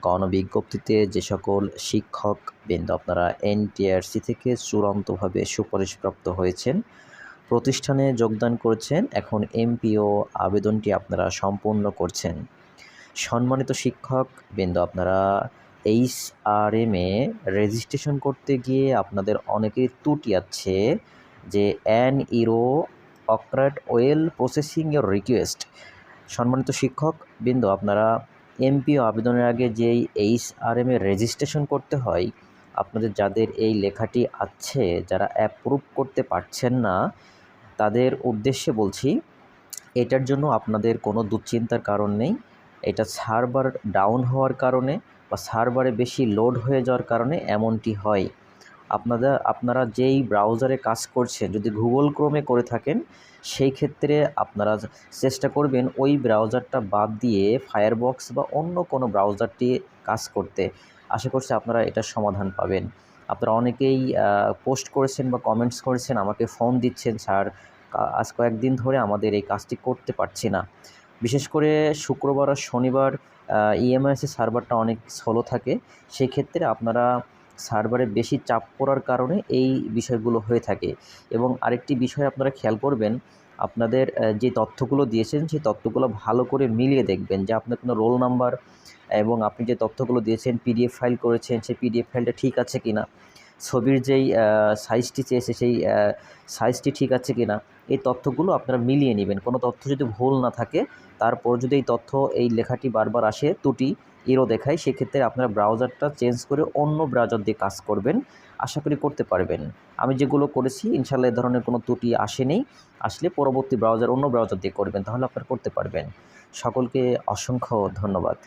গণবিজ্ঞপ্তিতে যে সকল শিক্ষকবৃন্দ আপনারা এনটিআরসি থেকে চূড়ান্তভাবে সুপারিশপ্রাপ্ত হয়েছেন, প্রতিষ্ঠানে যোগদান করেছেন, এখন এমপিও আবেদনটি আপনারা সম্পূর্ণ করছেন। সম্মানিত শিক্ষকবৃন্দ, আপনারা এইচআরএমে রেজিস্ট্রেশন করতে গিয়ে আপনাদের অনেকের ত্রুটি আছে যে an error occurred while processing your request. সম্মানিত শিক্ষকবৃন্দ, আপনারা এমপিও আবেদনের আগে যেই এইচআরএমে রেজিস্ট্রেশন করতে হয়, আপনাদের যাদের এই লেখাটি আছে, যারা অ্যাপ্রুভ করতে পারছেন না, তাদের উদ্দেশ্যে বলছি, এটার জন্য আপনাদের কোনো দুশ্চিন্তার কারণ নেই। এটা সার্ভার ডাউন হওয়ার কারণে বা সার্ভারে বেশি লোড হয়ে যাওয়ার কারণে এমনটি হয়। আপনারা যেই ব্রাউজারে কাজ করছেন, যদি গুগল ক্রোমে করে থাকেন, সেই ক্ষেত্রে আপনারা চেষ্টা করবেন ওই ব্রাউজারটা বাদ দিয়ে ফায়ারবক্স বা অন্য কোনো ব্রাউজারটি কাজ করতে। আশা করছি আপনারা এটার সমাধান পাবেন। আপনারা অনেকেই পোস্ট করেছেন বা কমেন্টস করেছেন, আমাকে ফোন দিচ্ছেন, স্যার আজ কয়েকদিন ধরে আমাদের এই কাজটি করতে পারছি না। বিশেষ করে শুক্রবার আর শনিবার ইএমআইএসের সার্ভারটা অনেক স্লো থাকে। সেই ক্ষেত্রে আপনারা সার্ভারে বেশি চাপ পড়ার কারণে এই বিষয়গুলো হয়ে থাকে। এবং আরেকটি বিষয় আপনারা খেয়াল করবেন, আপনাদের যে তথ্যগুলো দিয়েছেন সেই তথ্যগুলো ভালো করে মিলিয়ে দেখবেন যে আপনার কোনো রোল নাম্বার এবং আপনি যে তথ্যগুলো দিয়েছেন, পিডিএফ ফাইল করেছেন, সেই পিডিএফ ফাইলটা ঠিক আছে কিনা, ছবির যেই সাইজটি চেয়েছে সেই সাইজটি ঠিক আছে কিনা, এই তথ্যগুলো আপনারা মিলিয়ে নেবেন। কোনো তথ্য যদি ভুল না থাকে, তারপর যদি এই তথ্য এই লেখাটি বারবার আসে, ত্রুটি এরও দেখায়, সেক্ষেত্রে আপনারা ব্রাউজারটা চেঞ্জ করে অন্য ব্রাউজার দিয়ে কাজ করবেন। আশা করি করতে পারবেন। আমি যেগুলো করেছি ইনশাআল্লাহ এ ধরনের কোনো ত্রুটি আসেনি। আসলে পরবর্তী ব্রাউজার অন্য ব্রাউজার দিয়ে করবেন, তাহলে আপনারা করতে পারবেন। সকলকে অসংখ্য ধন্যবাদ।